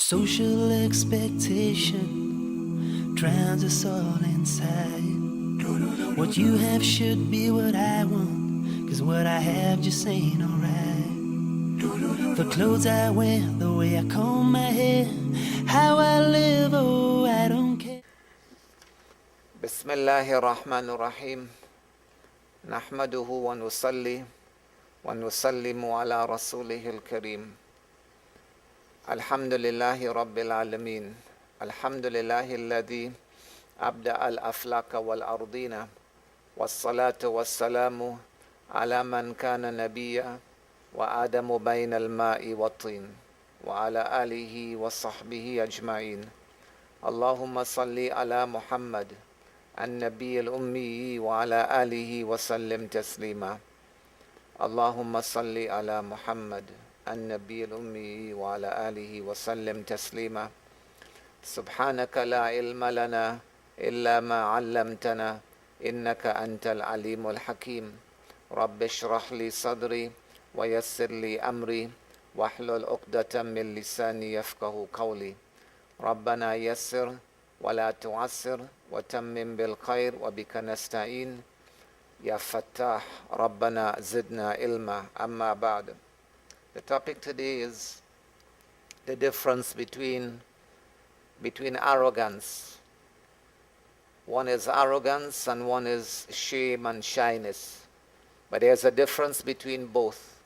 Social expectation drowns us all inside. What you have should be what I want, 'cause what I have just ain't alright. The clothes I wear, the way I comb my hair, how I live, oh, I don't care. Bismillahir Rahmanir Rahim. Nahmaduhu wa nusalli wa nusallimu ala rasulihil kareem. Alhamdulillahi Rabbil Alameen. Alhamdulillahi alladhi abda al-aflaka wal-ardina. Wassalatu wassalamu ala man kana nabiyya wa adamu bayna al-ma'i wat-tin. Wa ala alihi wa sahbihi ajma'in. Allahumma salli ala Muhammad النبي الأمي وعلى آله وسلم تسليما. اللهم صل على محمد النبي الأمي وعلى آله وسلم تسليما. سبحانك لا علم لنا إلا ما علمتنا إنك أنت العليم الحكيم. رب اشرح لي صدري ويسر لي أمري واحلل عقدة من لساني يفقه قولي. ربنا يسر ولا تعسر وتمم بالخير وبك نستعين يا فتاح ربنا زدنا علما. أما بعد. The topic today is the difference between arrogance. One is arrogance and one is shame and shyness. But there's a difference between both.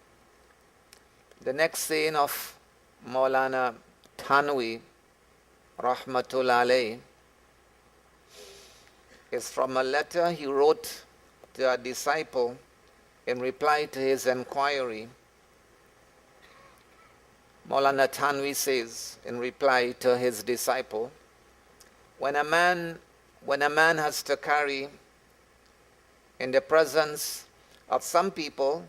The next saying of Maulana Thanwi Rahmatul alayh is from a letter he wrote to a disciple in reply to his inquiry. Maulana Thanwi says in reply to his disciple, when a man has to carry in the presence of some people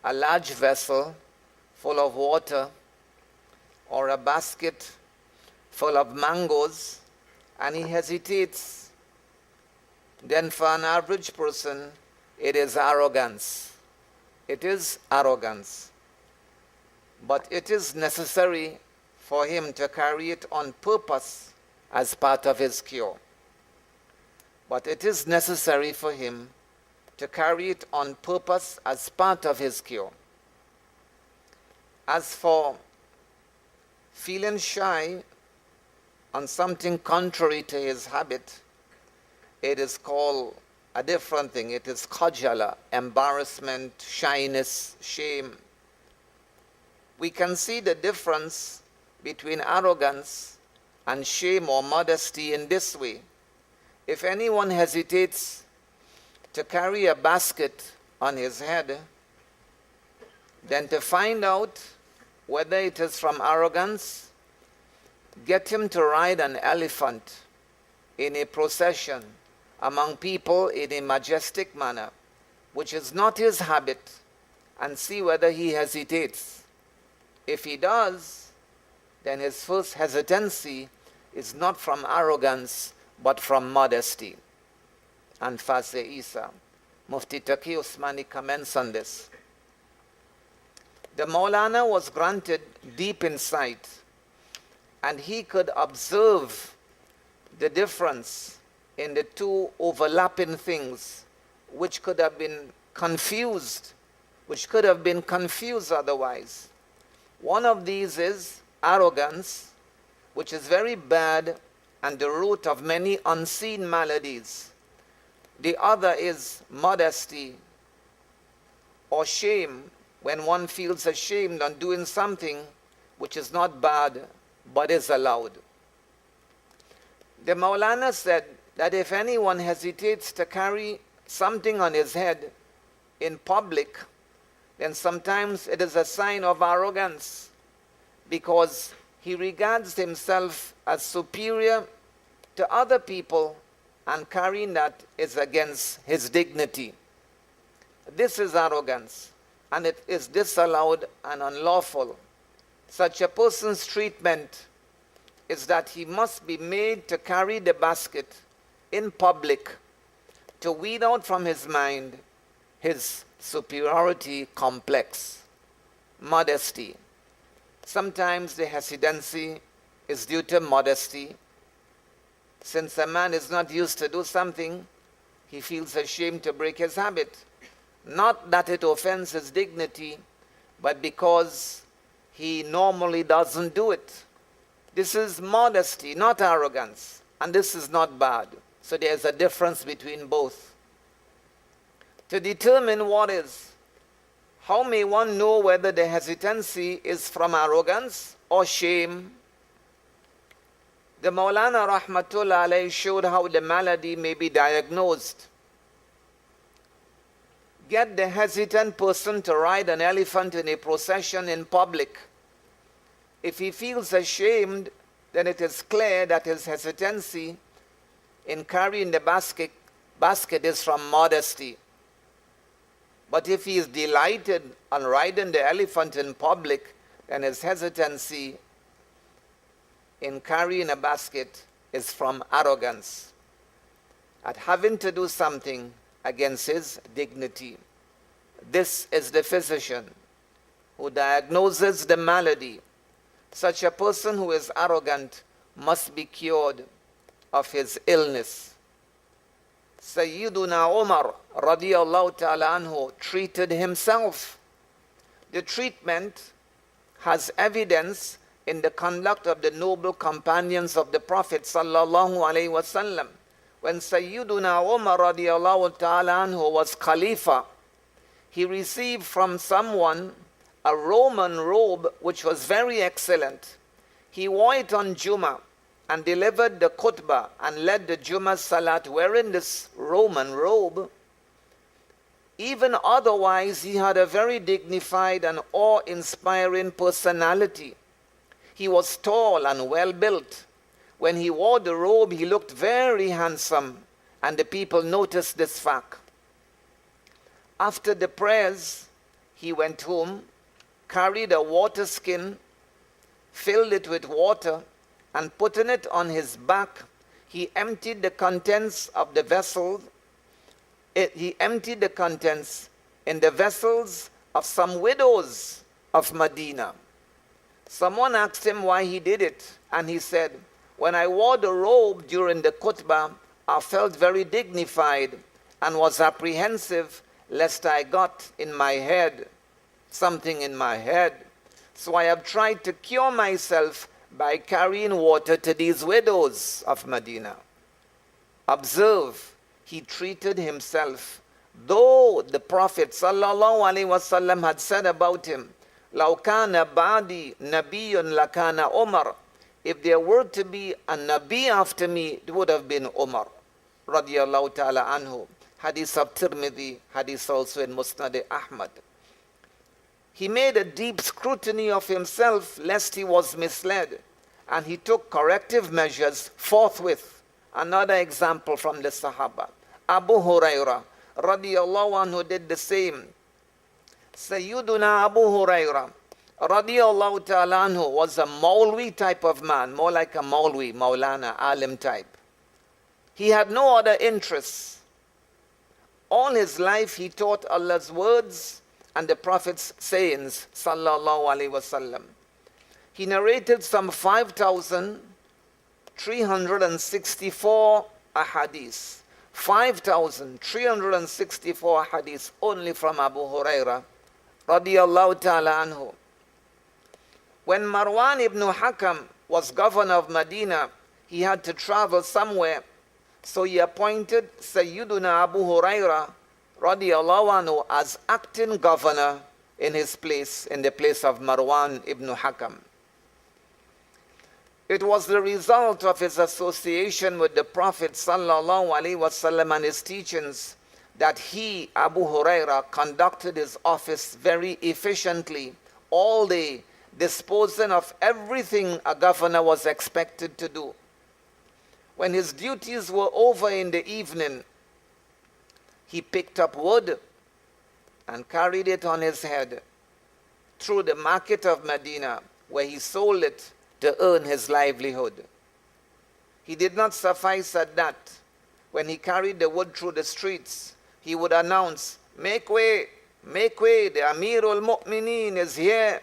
a large vessel full of water or a basket full of mangoes, and he hesitates, then for an average person, it is arrogance. It is arrogance. But it is necessary for him to carry it on purpose as part of his cure. But it is necessary for him to carry it on purpose as part of his cure. As for feeling shy on something contrary to his habit, it is called a different thing. It is khajala, embarrassment, shyness, shame. We can see the difference between arrogance and shame or modesty in this way. If anyone hesitates to carry a basket on his head, then to find out whether it is from arrogance, get him to ride an elephant in a procession among people in a majestic manner, which is not his habit, and see whether he hesitates. If he does, then his first hesitancy is not from arrogance, but from modesty. And Fase Isa, Mufti Taqi Usmani comments on this. The Maulana was granted deep insight, and he could observe the difference in the two overlapping things which could have been confused otherwise. One of these is arrogance, which is very bad and the root of many unseen maladies. The other is modesty or shame, when one feels ashamed on doing something which is not bad but is allowed. The Maulana said that if anyone hesitates to carry something on his head in public, then sometimes it is a sign of arrogance, because he regards himself as superior to other people, and carrying that is against his dignity. This is arrogance, and it is disallowed and unlawful. Such a person's treatment is that he must be made to carry the basket in public to weed out from his mind his superiority complex, modesty. Sometimes the hesitancy is due to modesty. Since a man is not used to do something, he feels ashamed to break his habit. Not that it offends his dignity, but because he normally doesn't do it. This is modesty, not arrogance. And this is not bad. So there's a difference between both. To determine what is, how may one know whether the hesitancy is from arrogance or shame? The Maulana Rahmatullah alayhi showed how the malady may be diagnosed. Get the hesitant person to ride an elephant in a procession in public. If he feels ashamed, then it is clear that his hesitancy in carrying the basket is from modesty. But if he is delighted on riding the elephant in public, then his hesitancy in carrying a basket is from arrogance, at having to do something against his dignity. This is the physician who diagnoses the malady. Such a person who is arrogant must be cured of his illness. Sayyiduna Umar radiyallahu ta'ala anhu treated himself. The treatment has evidence in the conduct of the noble companions of the Prophet sallallahu alaihi wasallam. When Sayyiduna Umar radiyallahu ta'ala anhu was Khalifa, he received from someone a Roman robe which was very excellent. He wore it on Jummah and delivered the khutbah and led the Jummah Salat wearing this Roman robe. Even otherwise, he had a very dignified and awe-inspiring personality. He was tall and well-built. When he wore the robe, he looked very handsome, and the people noticed this fact. After the prayers, he went home, carried a water skin, filled it with water, and putting it on his back, he emptied the contents of the vessel. He emptied the contents in the vessels of some widows of Medina. Someone asked him why he did it, and he said, "When I wore the robe during the khutbah, I felt very dignified and was apprehensive lest I got in my head, something in my head. So I have tried to cure myself by carrying water to these widows of Medina." Observe, he treated himself, though the Prophet sallallahu alaihi wasallam had said about him, "Law kana ba'di nabiyyun lakana Umar." If there were to be a Nabi after me, it would have been Umar radiyallahu ta'ala anhu. Hadith of Tirmidhi, hadith also in Musnad Ahmad. He made a deep scrutiny of himself lest he was misled, and he took corrective measures forthwith. Another example from the Sahaba. Abu Hurairah radiyallahu anhu did the same. Sayyiduna Abu Hurairah radiyallahu ta'ala anhu was a Maulwi type of man, more like a Maulwi, Maulana, Alim type. He had no other interests. All his life he taught Allah's words and the Prophet's sayings, sallallahu alaihi wasallam. He narrated some 5,364 ahadith. 5,364 ahadith only from Abu Hurairah radiyallahu ta'ala anhu. When Marwan ibn Hakam was governor of Medina, he had to travel somewhere. So he appointed Sayyiduna Abu Hurairah radiyallahu anhu as acting governor in his place, in the place of Marwan ibn Hakam. It was the result of his association with the Prophet sallallahu alaihi wasallam and his teachings that he, Abu Hurairah, conducted his office very efficiently all day, disposing of everything a governor was expected to do. When his duties were over in the evening, he picked up wood and carried it on his head through the market of Medina, where he sold it to earn his livelihood. He did not suffice at that. When he carried the wood through the streets, he would announce, make way, the Amir al-Mu'mineen is here.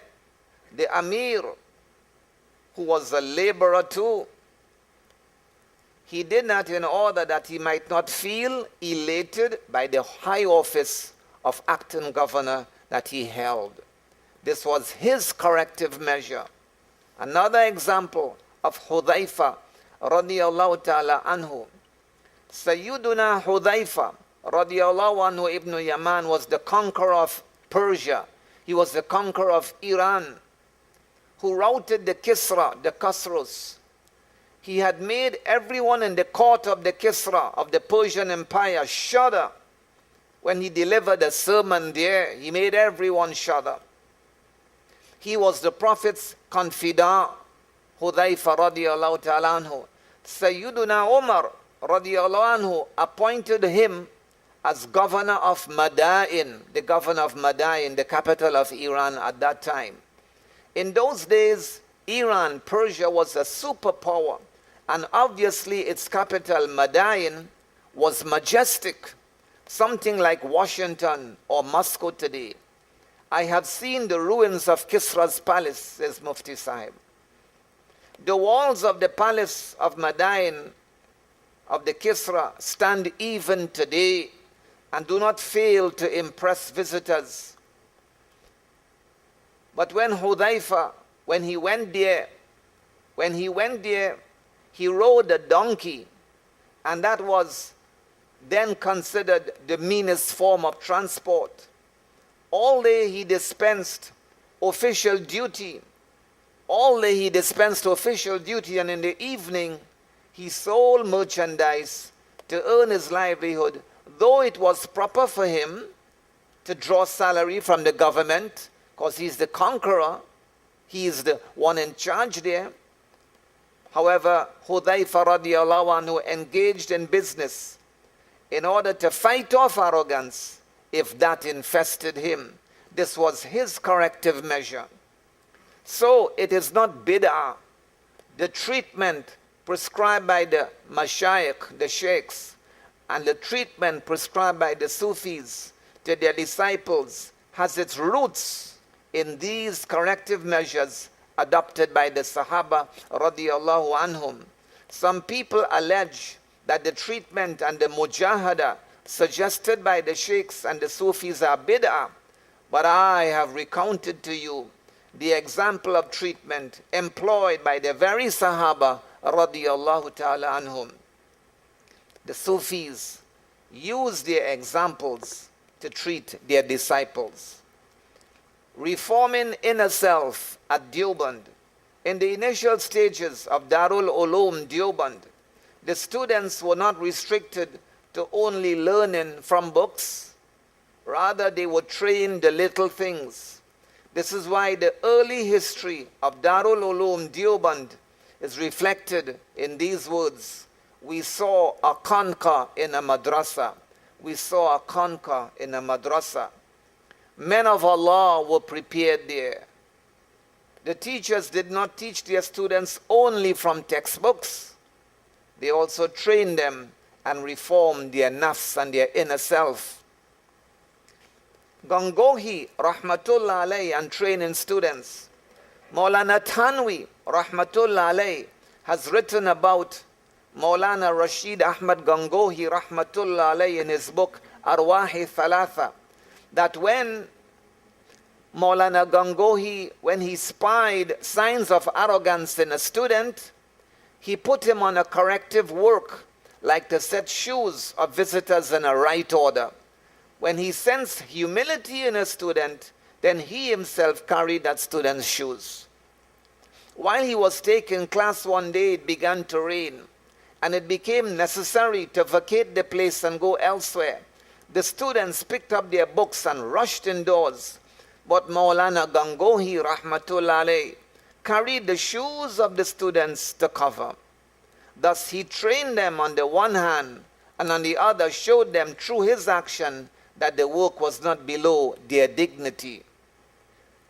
The Amir who was a laborer too. He did that in order that he might not feel elated by the high office of acting governor that he held. This was his corrective measure. Another example of Hudhaifa radiyallahu ta'ala anhu. Sayyiduna Hudhaifa radiyallahu anhu ibn Yaman was the conqueror of Persia. He was the conqueror of Iran, who routed the Kisra, the Khosrows. He had made everyone in the court of the Kisra, of the Persian Empire, shudder. When he delivered a sermon there, he made everyone shudder. He was the Prophet's confidant, Hudhaifa radiyallahu ta'ala anhu. Sayyiduna Umar radiyallahu anhu appointed him as governor of Madain, the governor of Madain, the capital of Iran at that time. In those days, Iran, Persia, was a superpower, and obviously its capital, Madain, was majestic, something like Washington or Moscow today. I have seen the ruins of Kisra's palace, says Mufti Sahib. The walls of the palace of Madain, of the Kisra, stand even today and do not fail to impress visitors. But when Hudhaifa, when he went there, he rode a donkey, and that was then considered the meanest form of transport. All day he dispensed official duty. All day he dispensed official duty, and in the evening he sold merchandise to earn his livelihood, though it was proper for him to draw salary from the government, because he's the conqueror, he is the one in charge there. However, Hudhaifa radiyallahu anhu engaged in business in order to fight off arrogance if that infested him. This was his corrective measure. So it is not bid'ah, the treatment prescribed by the mashayikh, the sheikhs, and the treatment prescribed by the Sufis to their disciples has its roots in these corrective measures adopted by the Sahaba radiyallahu anhum. Some people allege that the treatment and the mujahada suggested by the sheikhs and the Sufis are bid'ah, but I have recounted to you the example of treatment employed by the very Sahaba radiyallahu ta'ala anhum. The Sufis use their examples to treat their disciples. Reforming inner self at Deoband. In the initial stages of Darul Ulum Deoband, the students were not restricted to only learning from books. Rather, they were trained the little things. This is why the early history of Darul Ulum Deoband is reflected in these words. We saw a khanqa in a madrasa. We saw a khanqa in a madrasa. Men of Allah were prepared there. The teachers did not teach their students only from textbooks. They also trained them and reformed their nafs and their inner self. Gangohi, rahmatullah alayhi, and training students. Maulana Thanwi, rahmatullah alayhi, has written about Maulana Rashid Ahmad Gangohi, rahmatullah alayhi, in his book Arwahi Thalatha, that when Maulana Gangohi, when he spied signs of arrogance in a student, he put him on a corrective work, like to set shoes of visitors in a right order. When he sensed humility in a student, then he himself carried that student's shoes. While he was taking class one day, it began to rain, and it became necessary to vacate the place and go elsewhere. The students picked up their books and rushed indoors. But Maulana Gangohi, rahmatullah alayhi, carried the shoes of the students to cover. Thus he trained them on the one hand, and on the other showed them through his action that the work was not below their dignity.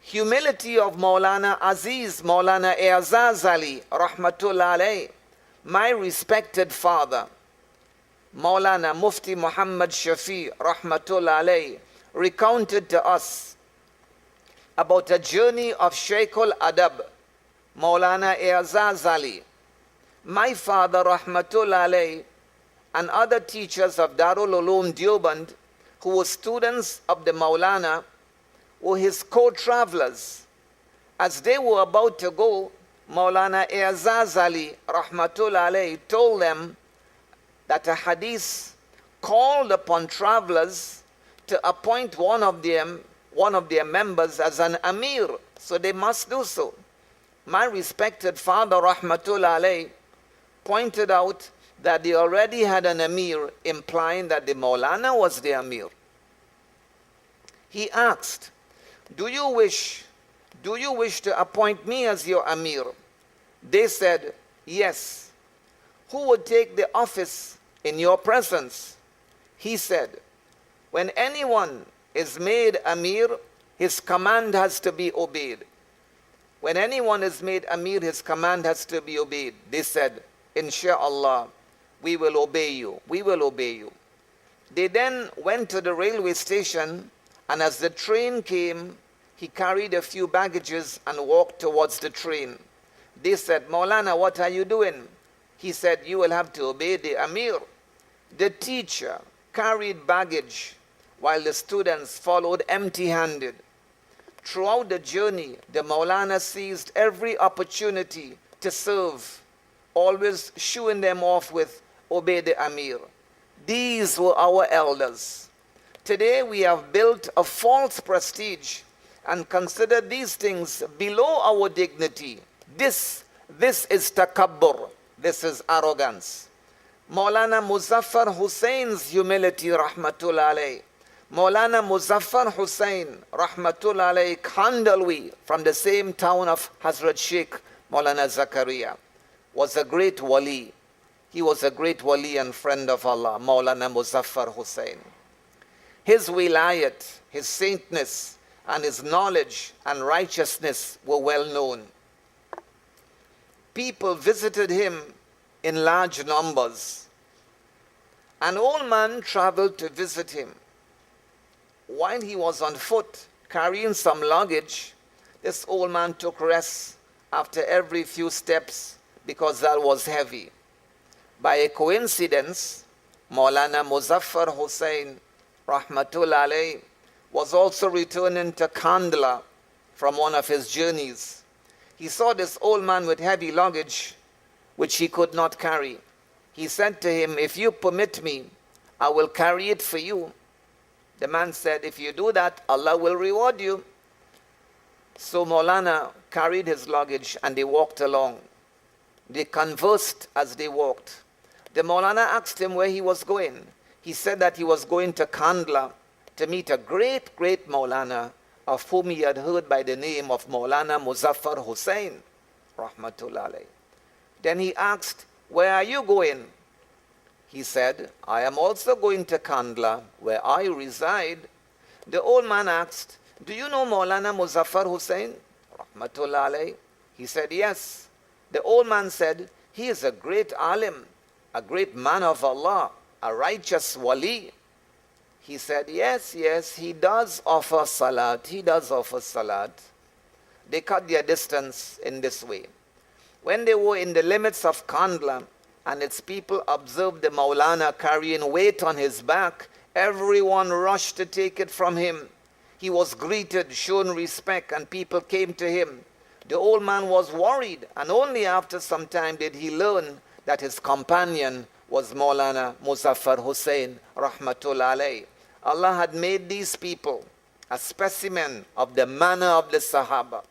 Humility of Maulana Aziz, Maulana Eazaz Ali, rahmatullah alayhi, my respected father, Maulana Mufti Muhammad Shafi, rahmatullah alayhi, recounted to us about a journey of Shaykh al-Adab, Maulana Eazaz Ali, my father Rahmatullah alayh, and other teachers of Darul Uloom Deoband who were students of the Maulana were his co-travelers. As they were about to go, Maulana Eazaz Ali Rahmatullah alayh told them that a hadith called upon travelers to appoint one of their members as an Amir, so they must do so. My respected father Rahmatullah alayh pointed out that they already had an Amir, implying that the Maulana was the Amir. He asked, do you wish to appoint me as your Amir? They said, yes. Who would take the office in your presence? He said, when anyone is made Amir, his command has to be obeyed. When anyone is made Amir, his command has to be obeyed. They said, Insha'Allah, we will obey you. We will obey you. They then went to the railway station, and as the train came, he carried a few baggages and walked towards the train. They said, Maulana, what are you doing? He said, you will have to obey the Amir. The teacher carried baggage while the students followed empty-handed. Throughout the journey, the Maulana seized every opportunity to serve, always shooing them off with, obey the Amir. These were our elders. Today we have built a false prestige and consider these things below our dignity. This is takabbur. This is arrogance. Maulana Muzaffar Husain's humility, rahmatullah alayh. Maulana Muzaffar Hussain, rahmatullah alayh, Khandalwi, from the same town of Hazrat Sheikh Maulana Zakaria, was a great wali. He was a great wali and friend of Allah, Maulana Muzaffar Hussain. His wilayat, his saintness, and his knowledge and righteousness were well known. People visited him in large numbers. An old man traveled to visit him. While he was on foot carrying some luggage, this old man took rest after every few steps because that was heavy. By a coincidence, Maulana Muzaffar Hussain, rahmatullah alayh, was also returning to Kandla from one of his journeys. He saw this old man with heavy luggage which he could not carry. He said to him, if you permit me, I will carry it for you. The man said, if you do that, Allah will reward you. So Maulana carried his luggage and they walked along. They conversed as they walked. The Maulana asked him where he was going. He said that he was going to Kandla to meet a great, great Maulana of whom he had heard by the name of Maulana Muzaffar Hussain, rahmatullah alayh. Then he asked, where are you going? He said, I am also going to Kandla, where I reside. The old man asked, do you know Maulana Muzaffar Hussain, rahmatullah alayh? He said, yes. The old man said, he is a great alim, a great man of Allah, a righteous wali. He said, yes, he does offer salat. He does offer salat. They cut their distance in this way. When they were in the limits of Kandla and its people observed the Maulana carrying weight on his back, everyone rushed to take it from him. He was greeted, shown respect, and people came to him. The old man was worried, and only after some time did he learn that his companion was Maulana Muzaffar Hussain, rahmatullah alayh. Allah had made these people a specimen of the manner of the Sahaba.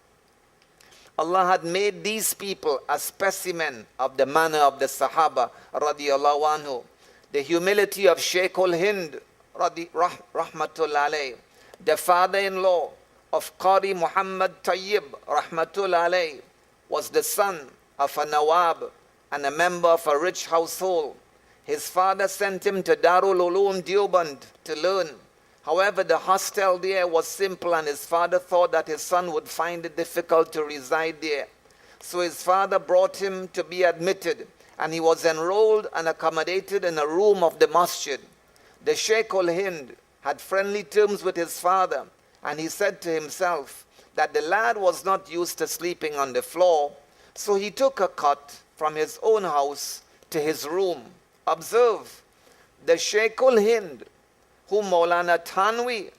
Allah had made these people a specimen of the manner of the Sahaba, radiyallahu anhu. The humility of Sheikh al-Hind, rahmatullah alayh, the father-in-law of Qari Muhammad Tayyib, rahmatullah alayh, was the son of a Nawab and a member of a rich household. His father sent him to Darul Uloom Deoband to learn. However, the hostel there was simple and his father thought that his son would find it difficult to reside there. So his father brought him to be admitted and he was enrolled and accommodated in a room of the masjid. The Sheikh al-Hind had friendly terms with his father and he said to himself that the lad was not used to sleeping on the floor, So he took a cot from his own house to his room. Observe, the Shaykhul Hind, whom Maulana Thanwi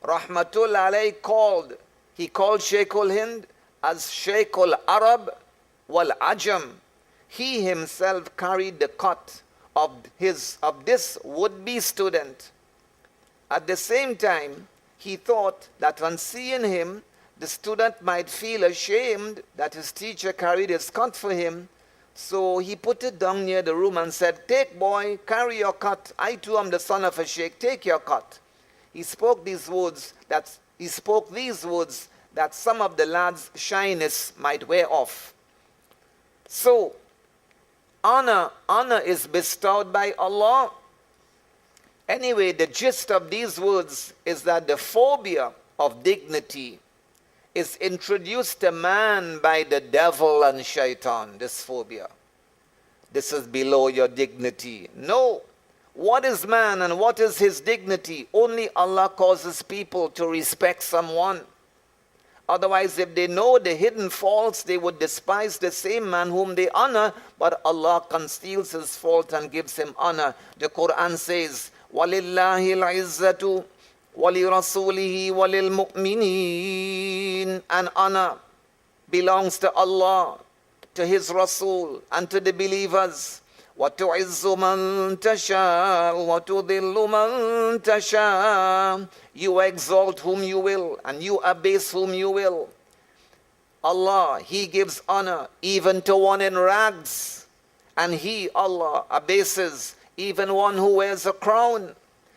Rahmatullah alayhi called, he called Shaykhul Hind as Shaykhul Arab wal Ajam. He himself carried the cot of this would-be student. At the same time, he thought that on seeing him, the student might feel ashamed that his teacher carried his cot for him. So he put it down near the room and said, "Take, boy, carry your cot. I too am the son of a sheikh. Take your cot." He spoke these words that some of the lads' shyness might wear off. So, honor is bestowed by Allah. Anyway, the gist of these words is that the phobia of dignity is introduced to man by the devil and shaitan, this phobia. This is below your dignity. No. What is man and what is his dignity? Only Allah causes people to respect someone. Otherwise, if they know the hidden faults, they would despise the same man whom they honor, but Allah conceals his fault and gives him honor. The Quran says, وَلِلَّهِ الْعِزَّةُ وَلِرَسُولِهِ وَلِلْمُؤْمِنِينَ. And honor belongs to Allah, to His Rasul, and to the believers. وَتُعِزُّ مَن تَشَاءُ وَتُذِلُّ مَن تَشَاءُ. You exalt whom you will, and you abase whom you will. Allah, He gives honor even to one in rags, and He, Allah, abases even one who wears a crown.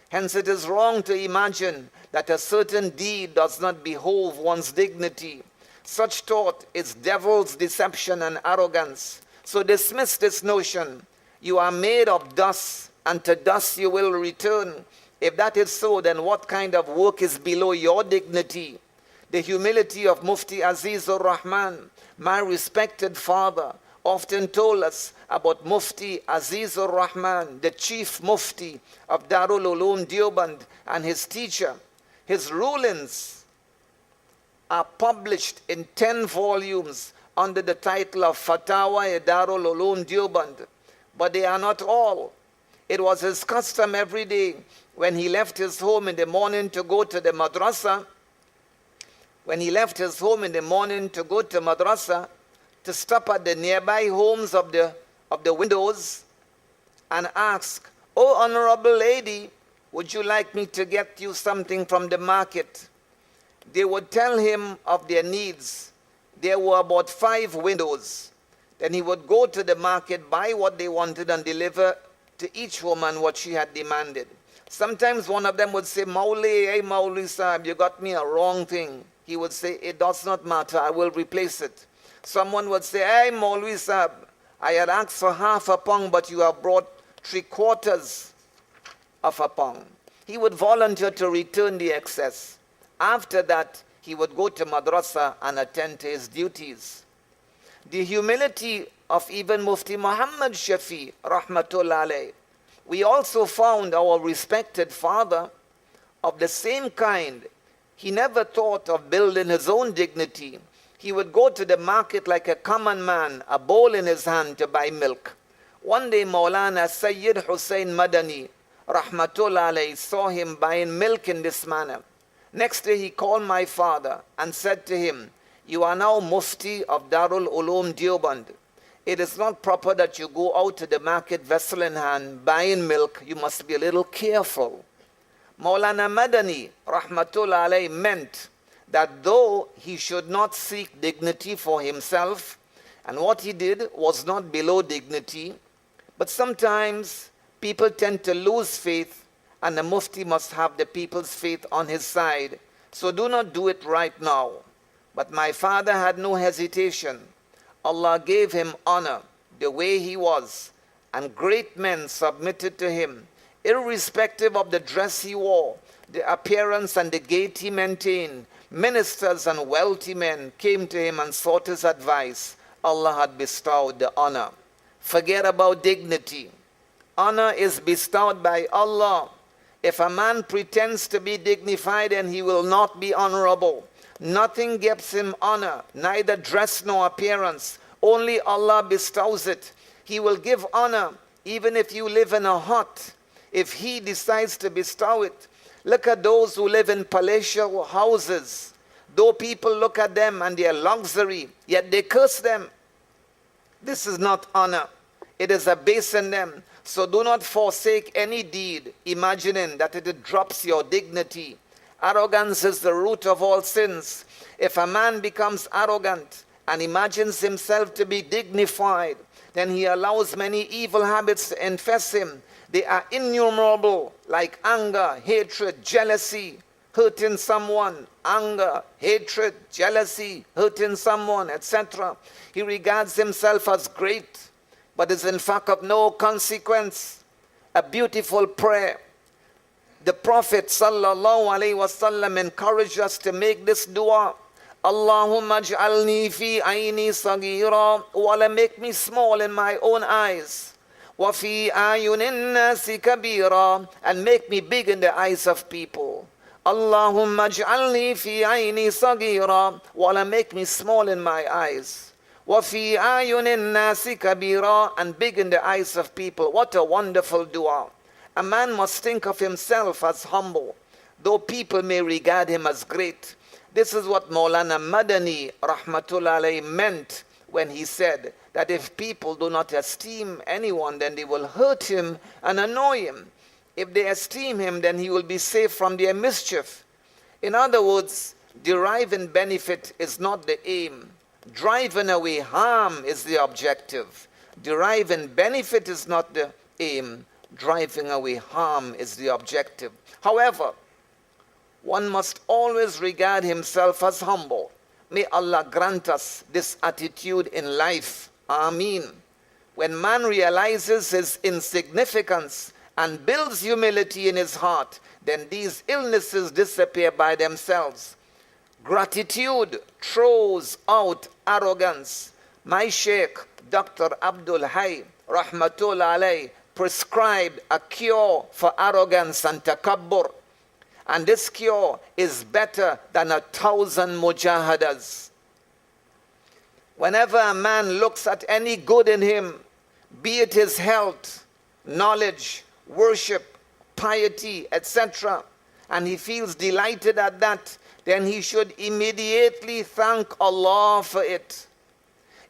Hence it is wrong to imagine that a certain deed does not behove one's dignity. Such thought is devil's deception and arrogance. So dismiss this notion. You are made of dust, and to dust you will return. If that is so, then what kind of work is below your dignity? The humility of Mufti Azizur Rahman, my respected father, often told us about Mufti Azizur Rahman, the chief Mufti of Darul Uloom Deoband, and his teacher. His rulings are published in 10 volumes under the title of Fatawa Darul Uloom Deoband. But they are not all. It was his custom every day when he left his home in the morning to go to the madrasa, to stop at the nearby homes of the widows and ask, "Oh, honorable lady, would you like me to get you something from the market?" They would tell him of their needs. There were about 5 widows. Then he would go to the market, buy what they wanted, and deliver to each woman what she had demanded. Sometimes one of them would say, "Mauli, hey Mauli Sahib, you got me a wrong thing." He would say, "It does not matter, I will replace it." Someone would say, "Hey Mauli Sahib, I had asked for half a pound, but you have brought 3/4 of a pound." He would volunteer to return the excess. After that, he would go to madrasa and attend to his duties. The humility of even Mufti Muhammad Shafi, Rahmatullah alayh. We also found our respected father of the same kind. He never thought of building his own dignity. He would go to the market like a common man, a bowl in his hand to buy milk. One day Maulana Sayyid Hussain Madani, Rahmatullah alayh, saw him buying milk in this manner. Next day he called my father and said to him, "You are now Mufti of Darul Uloom Deoband. It is not proper that you go out to the market vessel in hand buying milk. You must be a little careful." Maulana Madani, Rahmatullah alayh, meant that though he should not seek dignity for himself, and what he did was not below dignity, but sometimes people tend to lose faith, and the Mufti must have the people's faith on his side. So do not do it right now. But my father had no hesitation. Allah gave him honor the way he was, and great men submitted to him, irrespective of the dress he wore, the appearance and the gait he maintained. Ministers and wealthy men came to him and sought his advice. Allah had bestowed the honor. Forget about dignity. Honor is bestowed by Allah. If a man pretends to be dignified, then he will not be honorable. Nothing gives him honor, neither dress nor appearance. Only Allah bestows it. He will give honor even if you live in a hut. If He decides to bestow it. Look at those who live in palatial houses. Though people look at them and their luxury, yet they curse them. This is not honor. It is a base in them. So do not forsake any deed, imagining that it drops your dignity. Arrogance is the root of all sins. If a man becomes arrogant and imagines himself to be dignified, then he allows many evil habits to infest him. They are innumerable, like anger, hatred, jealousy, hurting someone, anger, hatred, jealousy, hurting someone, etc. He regards himself as great, but is in fact of no consequence. A beautiful prayer. The Prophet ﷺ encouraged us to make this dua. Allahumma ja'alni fi ayni sagira, O Allah, make me small in my own eyes. Wa fi ayunin nasi kabira, and make me big in the eyes of people. Allahumma ja'alni fi ayni sagira, O Allah, make me small in my eyes. Wa fi ayunin nasi kabira, and big in the eyes of people. What a wonderful dua. A man must think of himself as humble, though people may regard him as great. This is what Maulana Madani rahmatullah alayhi meant when he said that if people do not esteem anyone, then they will hurt him and annoy him. If they esteem him, then he will be safe from their mischief. In other words, deriving benefit is not the aim. Driving away harm is the objective. Deriving benefit is not the aim. Driving away harm is the objective. However, one must always regard himself as humble. May Allah grant us this attitude in life. Ameen. When man realizes his insignificance and builds humility in his heart, then these illnesses disappear by themselves. Gratitude throws out arrogance. My Sheikh, Dr. Abdul rahmatullah alayhi, prescribed a cure for arrogance and takabbur. And this cure is better than 1,000 mujahadas. Whenever a man looks at any good in him, be it his health, knowledge, worship, piety, etc., and he feels delighted at that, then he should immediately thank Allah for it.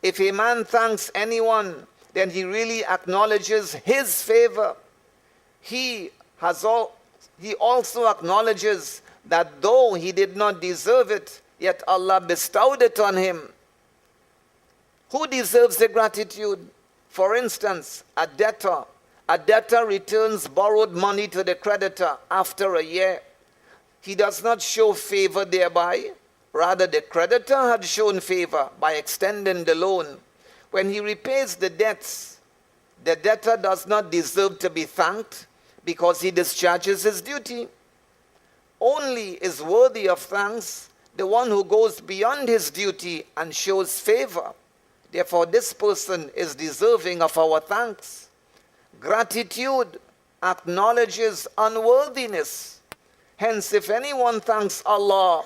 If a man thanks anyone, then he really acknowledges his favor. He also acknowledges that though he did not deserve it, yet Allah bestowed it on him. Who deserves the gratitude? For instance, a debtor. A debtor returns borrowed money to the creditor after a year. He does not show favor thereby. Rather, the creditor had shown favor by extending the loan. When he repays the debts, the debtor does not deserve to be thanked because he discharges his duty. Only is worthy of thanks the one who goes beyond his duty and shows favor. Therefore, this person is deserving of our thanks. Gratitude acknowledges unworthiness. Hence, if anyone thanks Allah,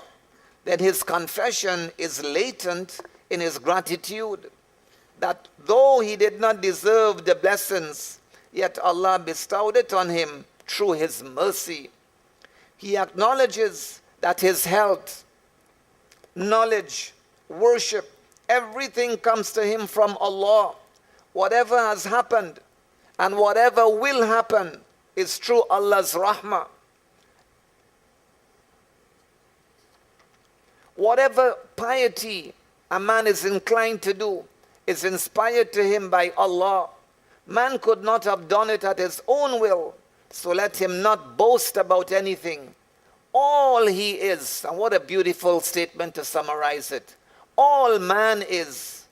then his confession is latent in his gratitude, that though he did not deserve the blessings, yet Allah bestowed it on him through His mercy. He acknowledges that his health, knowledge, worship, everything comes to him from Allah. Whatever has happened and whatever will happen is through Allah's rahmah. Whatever piety a man is inclined to do is inspired to him by Allah. Man could not have done it at his own will, so let him not boast about anything. All he is, and what a beautiful statement to summarize it. All man is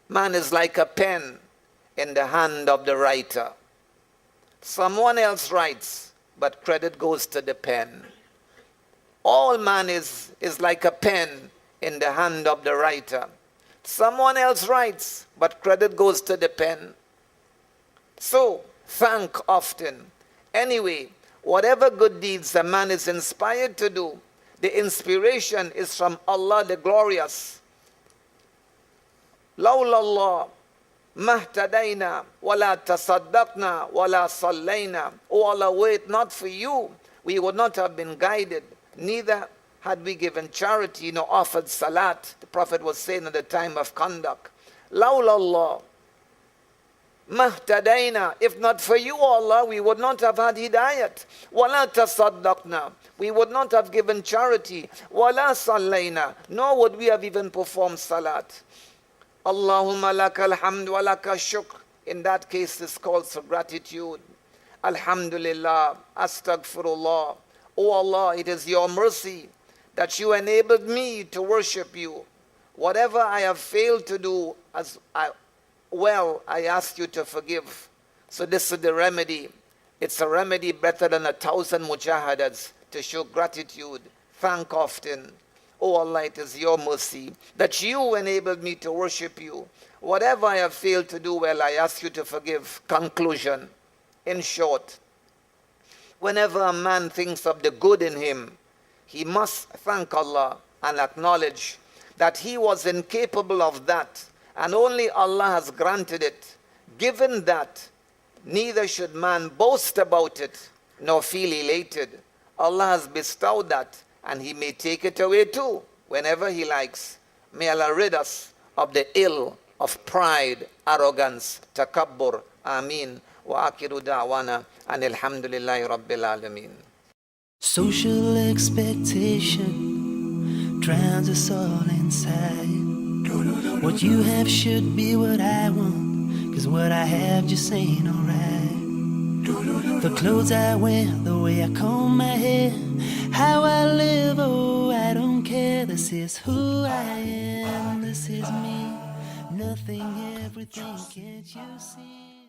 like a pen in the hand of the writer. Someone else writes, but credit goes to the pen. All man is like a pen in the hand of the writer. Someone else writes, but credit goes to the pen. So, thank often. Anyway, whatever good deeds a man is inspired to do, the inspiration is from Allah the Glorious. لولا الله ما اهتدينا ولا تصدقنا ولا صلينا. O Allah, were it not for you, we would not have been guided, neither had we given charity nor offered salat. The Prophet was saying at the time of conduct, لولا الله ما اهتدينا. If not for you, Allah, we would not have had hidayat. ولا تصدقنا. We would not have given charity. ولا صلينا. Nor would we have even performed salat. Allahumma laka alhamd wa laka shukr. In that case, this calls for gratitude. Alhamdulillah, astaghfirullah. O Allah, it is your mercy that you enabled me to worship you. Whatever I have failed to do, I ask you to forgive. So this is the remedy. It's a remedy better than 1,000 mujahadas, to show gratitude, thank often. Oh Allah, it is your mercy that you enabled me to worship you. Whatever I have failed to do well, I ask you to forgive. Conclusion. In short, whenever a man thinks of the good in him, he must thank Allah and acknowledge that he was incapable of that, and only Allah has granted it. Given that, neither should man boast about it nor feel elated. Allah has bestowed that, and he may take it away too whenever he likes. May Allah rid us of the ill of pride, arrogance, takabbur. Ameen. Wa akiru da'wana and alhamdulillahi rabbil alameen. Social expectation drowns us all inside. What you have should be what I want, 'cause what I have just ain't alright. The clothes I wear, the way I comb my hair, how I live, oh, I don't care. This is who I am, this is me. Nothing, everything, can't you see?